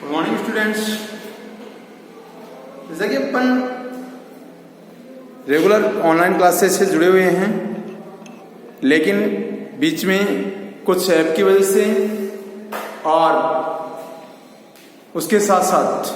Good morning students. जैसा कि अपन regular online classes से जुड़े हुए हैं, लेकिन बीच में कुछ ऐप की वजह से और उसके साथ साथ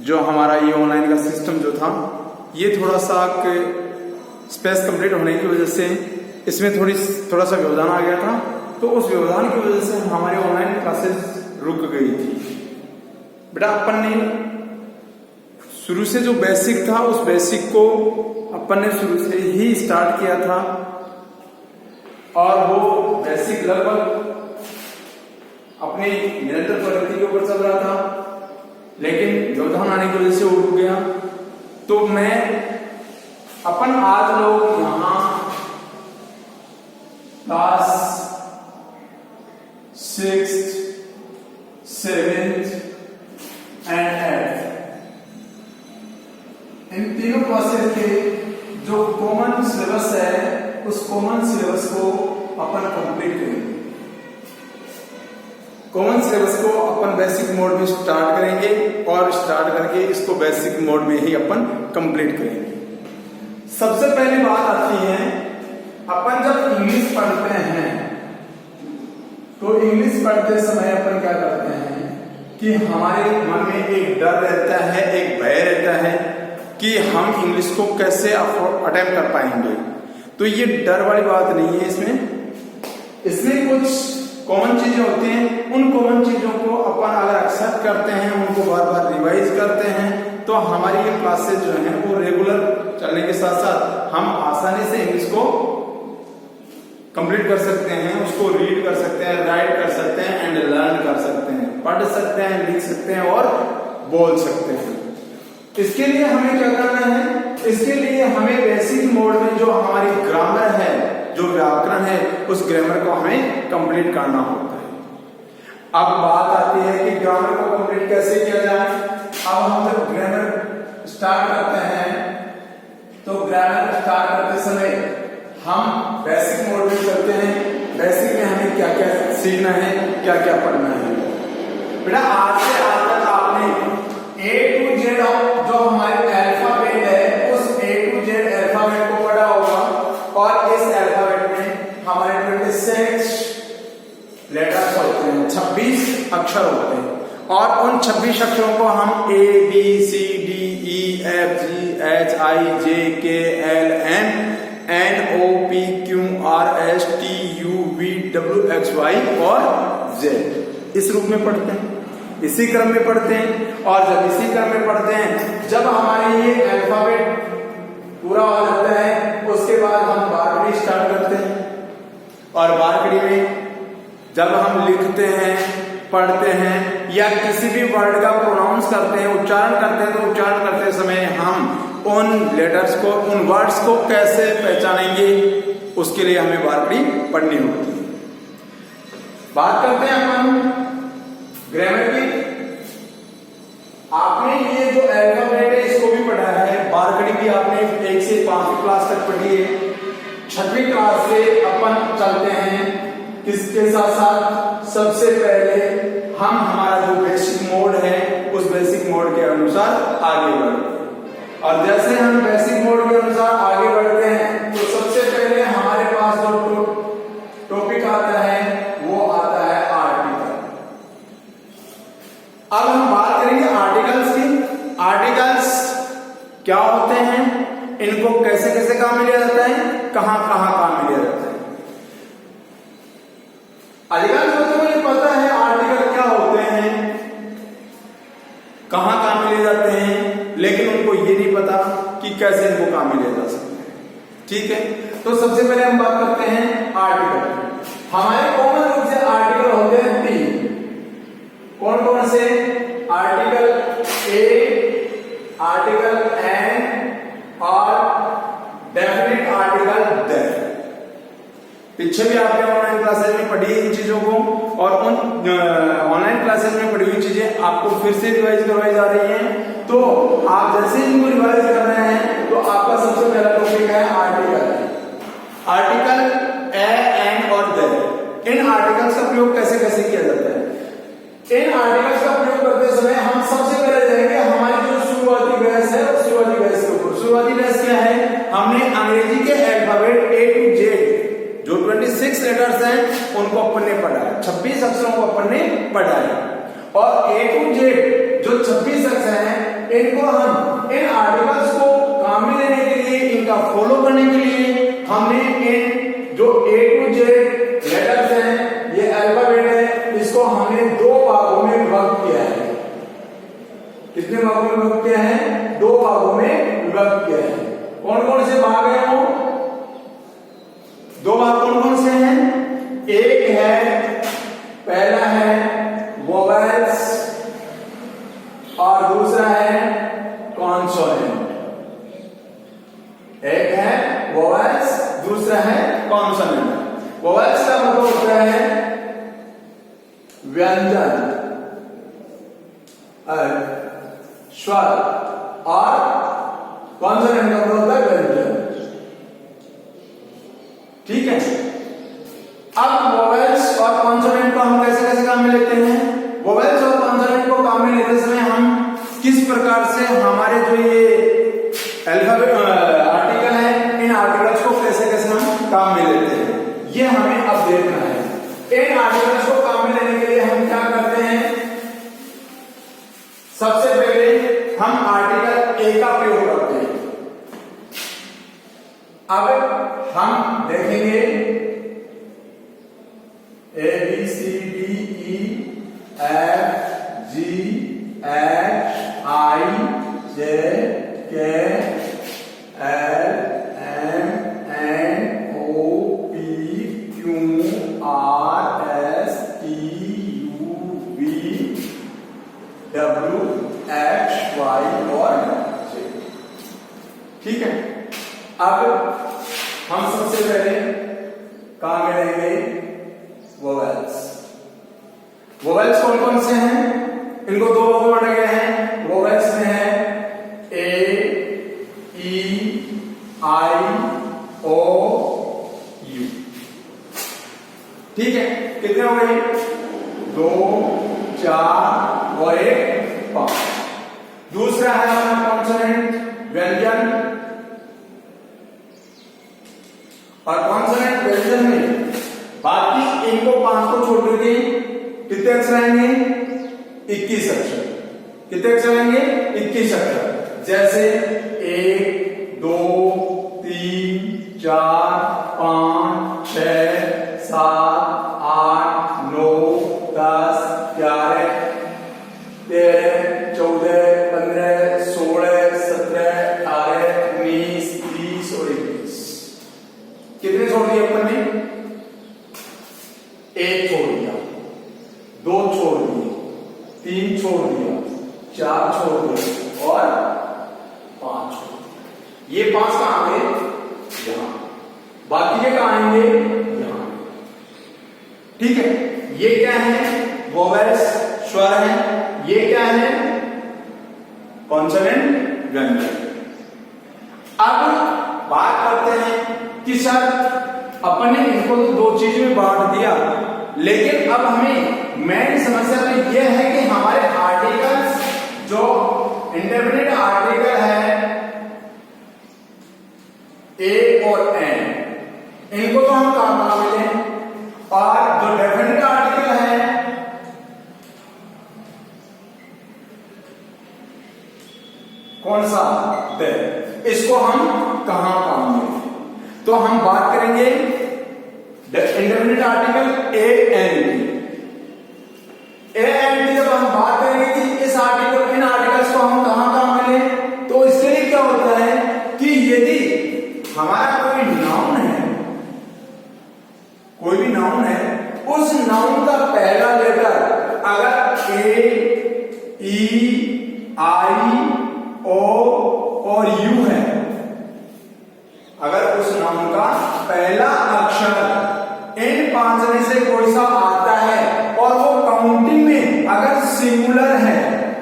जो हमारा ये ऑनलाइन का सिस्टम जो था, ये थोड़ा सा स्पेस कंप्लीट होने की वजह से इसमें थोड़ा सा व्यवधान आ गया था। तो उस व्यवधान की वजह से हमारी ऑनलाइन क्लासेस रुक गई थी। बेटा अपन ने शुरू से जो बेसिक था उस बेसिक को अपन ने शुरू से ही स्टार्ट किया था और वो बेसिक लगभग अपनी निरंतर प्रगति के ऊपर चल रहा था, लेकिन व्यवधान आने की वजह से वो रुक गया। तो अपन आज लोग यहाँ class 6th, 7th and 8th इन तीनों क्लासेस के जो कॉमन सिलेबस है उस कॉमन सिलेबस को अपन कंप्लीट करेंगे। कॉमन सिलेबस को अपन बेसिक मोड में स्टार्ट करेंगे और स्टार्ट करके इसको बेसिक मोड में ही अपन कंप्लीट करेंगे। सबसे पहली बात आती है, अपन जब इंग्लिश पढ़ते हैं तो इंग्लिश पढ़ते समय अपन क्या करते हैं कि हमारे मन में एक डर रहता है, एक भय रहता है कि हम इंग्लिश को कैसे अटेम्प्ट कर पाएंगे। तो ये डर वाली बात नहीं है। इसमें कुछ कॉमन चीजें होती हैं, उन कॉमन चीजों को अपन अगर एक्सेप्ट करते हैं, उनको बार बार रिवाइज करते हैं, तो हमारी ये क्लासेस जो हैं वो रेगुलर चलने के साथ साथ हम आसानी से इंग्लिश को कंप्लीट कर सकते हैं, उसको रीड कर सकते हैं, राइट कर सकते हैं एंड लर्न कर सकते हैं, पढ़ सकते हैं, लिख सकते हैं और बोल सकते हैं। इसके लिए हमें क्या करना है? इसके लिए हमें बेसिक मोड में जो हमारी ग्रामर है, जो व्याकरण है, उस ग्रामर को हमें कंप्लीट करना होता है। अब बात आती है कि ग्रामर को कंप्लीट कैसे किया जाए। अब हम जब ग्रामर स्टार्ट करते हैं तो ग्रामर स्टार्ट करते समय हम बेसिक मोड में चलते हैं। बेसिक में हमें क्या क्या सीखना है, क्या क्या पढ़ना है। बेटा आज से आज तक आपने A to Z जो हमारे अल्फाबेट है उस A to Z अल्फाबेट को पढ़ा होगा, और इस अल्फाबेट में हमारे 26 लेटर्स होते हैं, 26 अक्षर होते हैं, और उन 26 अक्षरों को हम A B C D E F G H I J K L N O P Q R S T U V W X Y और Z इस रूप में पढ़ते हैं, इसी क्रम में पढ़ते हैं। और जब इसी क्रम में पढ़ते हैं, जब हमारे ये अल्फाबेट पूरा हो जाता है, उसके बाद हम बारकड़ी स्टार्ट करते हैं। और बारकड़ी में जब हम लिखते हैं, पढ़ते हैं या किसी भी वर्ड का प्रोनाउंस करते हैं, उच्चारण करते हैं, तो उच्चारण करते समय हम उन लेटर्स को, उन वर्ड्स को कैसे पहचानेंगे, उसके लिए हमें बारकड़ी पढ़नी होती है। बात करते हैं अपन ग्रामर की। आपने ये जो अल्फाबेट है इसको भी पढ़ा है, बारकड़ी भी आपने 1 से 5वीं क्लास तक पढ़ी है। 6वीं क्लास से अपन चलते हैं किसके साथ साथ? सबसे पहले हम हमारा जो बेसिक मोड है उस बेसिक मोड के अनुसार आगे बढ़ते हैं। और जैसे हम बेसिक मोड के अनुसार आगे बढ़ते हैं तो सबसे पहले हमारे पास जो टॉपिक आता है वो आता है आर्टिकल। अब हम बात करेंगे आर्टिकल्स की। आर्टिकल्स क्या होते हैं, इनको कैसे कैसे काम में लिया जाता है, कहां कहां काम में लिया जाता है। अधिकांश बच्चों को ये पता है आर्टिकल क्या होते हैं, कहां काम में लिए जाते हैं, लेकिन उनको ये नहीं पता कि कैसे इनको काम में लिया जा सकता है। ठीक है, तो सबसे पहले हम बात करते हैं आर्टिकल। हमारे कॉमन रूप से आर्टिकल होते हैं 3। कौन कौन से? आर्टिकल ए, आर्टिकल एंड और डेफिनेट आर्टिकल दैट। पीछे भी आपने ऑनलाइन क्लासेस में पढ़ी इन चीजों को, और उन ऑनलाइन क्लासेस में पढ़ी हुई चीजें आपको फिर से रिवाइज करवाई जा रही हैं। तो आप जैसे इनको रिवाइज कर रहे हैं तो आपका सबसे पहला टॉपिक है आर्टिकल। आर्टिकल ए, एंड और दैट। इन आर्टिकल्स का प्रयोग कैसे कैसे किया जाता है? इन आर्टिकल्स का प्रयोग करते समय हम सबसे पहले जाएंगे हमारी जो शुरुआती बहस है उस शुरुआती बहस के ऊपर। शुरुआती बहस क्या है? हमने अंग्रेजी के अल्फाबेट A to Z जो 26 लेटर्स हैं उनको अपन ने पढ़ा है, 26 अक्षरों को अपन ने पढ़ा है, और A to Z जो 26 अक्षर हैं इनको हम इन आर्टिकल्स को काम में लेने के लिए, इनका फॉलो करने के लिए हमने इन जो A to Z लेटर्स हैं, ये अल्फाबेट है, इसको हमने दो भागों में विभक्त किया है। कितने भागों में विभक्त किया है? दो भागों में विभक्त किया है। कौन कौन से भाग हैं वो? दो भाग कौन कौन से हैं? एक है, पहला है वोवेल्स और दूसरा है कॉन्सोनेंट। एक है वोवेल्स, दूसरा है कॉन्सोनेंट। वोवेल्स का मतलब होता है व्यंजन, स्वर, और कॉन्सोनेंट का मतलब होता है व्यंजन। ठीक है। अब वोवेल्स और कॉन्सोनेंट को हम कैसे कैसे काम में लेते हैं? वोवेल्स और कॉन्सोनेंट को काम में लेते समय हम किस प्रकार से हमारे जो ये अल्फाबेट आर्टिकल है, इन आर्टिकल्स को कैसे कैसे हम काम में लेते हैं, ये हमें अब देखना है। इन आर्टिकल्स को काम में लेने के लिए हम क्या करते हैं? सबसे पहले हम आर्टिकल ए का प्रयोग करते हैं। अब हम देखेंगे A B C D E F G H I J K L M N O P Q R S T U V W X Y और Z। ठीक है। अब हम सबसे पहले काम में लेंगे वोवेल्स। वोवेल्स कौन कौन से हैं? इनको दो भागों में बांटा गया है। वोवेल्स में है A, E, I, O, U। ठीक है। कितने हो गए? 2, 4 और 1, 5। दूसरा है हमारा कॉन्सोनेंट, व्यंजन, और कॉन्सोनेंट व्यंजन में बाकी इनको 5 को छोड़ करके कितने अक्षर आएंगे? 21 अक्षर। कितने अक्षर आएंगे? 21 अक्षर। जैसे 1, 2, 3, 4, 5, 6, 7, 8, 9, 10, 11, 13, 14, 15, 16, 17, 18, 19, 20 और 21। कितने छोड़ दिए अपन ने? 1 छोड़ दिया, 2 छोड़ दिए, 3 छोड़ दिया, 4 छोड़ दिया और 5 छोड़ दिया। ये 5 कहां आएंगे? यहां। बाकी ये कहां आएंगे? यहां। ठीक है। ये क्या है? वोवेल्स, स्वर है। ये क्या है? कॉन्सोनेंट, व्यंजन। अब बात करते हैं कि सर अपन ने इनको तो 2 चीज में बांट दिया, लेकिन अब हमें मेन समस्या तो यह है कि हमारे आर्टिकल्स जो इंडेफिनिट आर्टिकल है ए और एन, इनको तो हम काम में लें, और जो डेफिनिट आर्टिकल है कौन सा? दे, इसको हम कहां काम में लें? तो हम बात करेंगे इंडेफिनिट आर्टिकल ए एन की। ए एन की जब हम बात करेंगे कि इस आर्टिकल, इन आर्टिकल्स को हम कहां काम में लें, तो इसके लिए क्या होता है कि यदि हमारा कोई नाउन है, कोई भी नाउन है, उस नाउन का पहला लेटर अगर ए, ई, आई, ओ और यू है, अगर उस नाउन का पहला अक्षर इन 5 में से कोई सा आता है और वो काउंटिंग में अगर सिंगुलर है,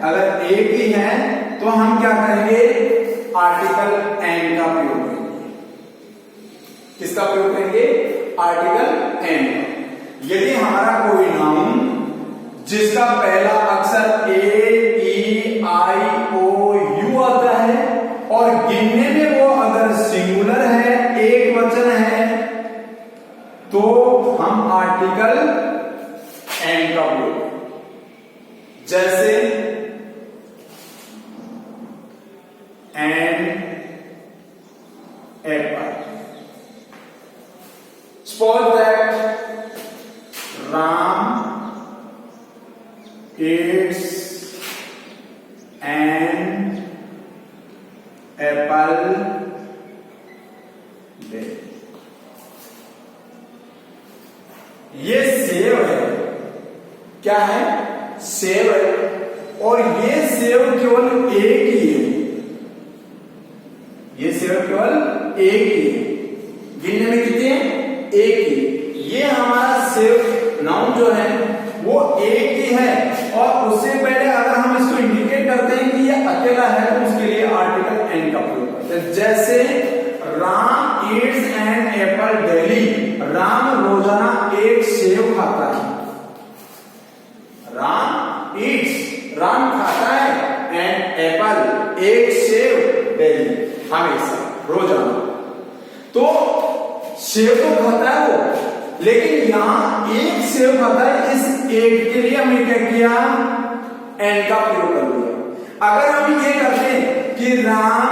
अगर एक ही है, तो हम क्या करेंगे? आर्टिकल एन का प्रयोग करेंगे। किसका प्रयोग करेंगे? Article an. यदि हमारा कोई नाउन जिसका पहला अक्षर ए ई आई ओ यू आता है और गिनने में वो अगर सिंगुलर है, एक वचन है, तो हम आर्टिकल एंड का उपयोग, जैसे and Apple. Suppose that Ram eats an apple day. ये सेव है, क्या है? सेव है, और ये सेव केवल एक ही है, ये सेव केवल एक ही है। गिनने में कितने हैं? एक ही। ये हमारा सेव नाउन जो है वो एक ही है, और उससे पहले अगर हम इसको इंडिकेट करते हैं कि ये अकेला है तो उसके लिए आर्टिकल एंड का प्रयोग करते हैं। जैसे Ram eats an apple daily, Ram रोजाना एक सेव खाता है। राम ईट्स, राम खाता है, एन एप्पल, एक सेव, डेली, हमेशा, रोजाना। तो सेव तो खाता है वो, लेकिन यहां एक सेव खाता है, इस एक के लिए हमने क्या किया? एंड का प्रयोग कर दिया। अगर हम ये करते हैं कि Ram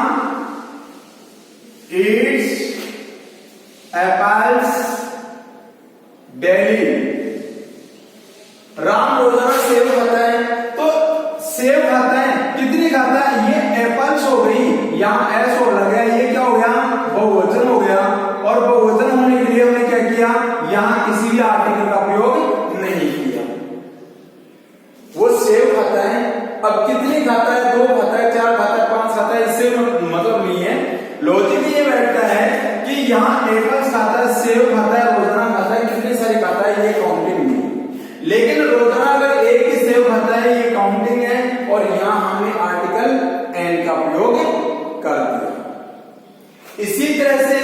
Yeats apples daily, Ram रोजाना सेव खाता है, तो सेव खाता है, कितनी खाता है? ये एप्पल्स हो गई, यहां एस हो लग गया, ये क्या हो गया? बहुवचन हो गया, और बहुवचन होने के लिए हमने क्या किया? यहां किसी भी आर्टिकल का प्रयोग नहीं किया। वो सेव खाता है, अब कितनी खाता है? 2 खाता है, 4 खाता है, 5 खाता है, इससे मतलब नहीं है। लॉजिक ये बैठता है कि यहां एप्पल्स खाता है, सेव खाता है, रोजाना खाता है, कितनी सारी खाता है, ये काउंटिंग नहीं है। लेकिन रोजाना अगर एक ही सेव खाता है, ये काउंटिंग है, और यहां हमने आर्टिकल एंड का प्रयोग कर दिया। इसी तरह से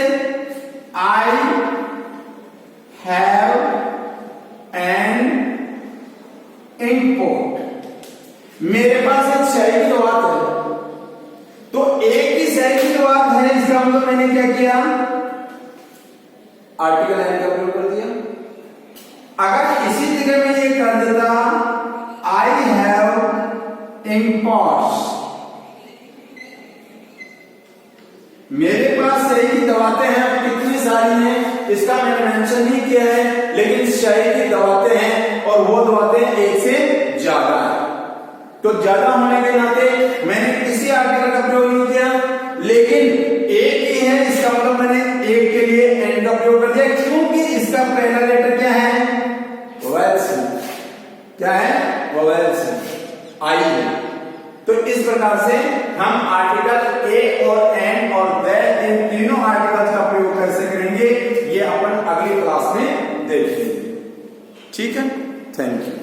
I have an inkpot, मेरे पास एक स्याही की दवात है, तो एक ही स्याही की दवात है, इसका मतलब मैंने क्या किया? आर्टिकल एंड का प्रयोग कर दिया। अगर इसी जगह में ये कर देता I have inkpots, मेरे पास स्याही की दवातें हैं, कितनी सारी हैं इसका मैंने मेंशन नहीं किया है, लेकिन स्याही की दवातें हैं और वो दवातें एक से ज्यादा है, तो ज्यादा होने के नाते मैंने किसी आर्टिकल का प्रयोग नहीं किया, लेकिन एक ही है, इसका मतलब मैंने एक के लिए एंड का प्रयोग कर दिया, क्योंकि इसका पहला लेटर क्या है? वोवेल्स। क्या है? वोवेल्स, आई है। तो इस प्रकार से हम आर्टिकल ए और एन और द, इन तीनों आर्टिकल्स का प्रयोग कैसे करेंगे ये अपन अगली क्लास में देखेंगे। ठीक है, थैंक यू।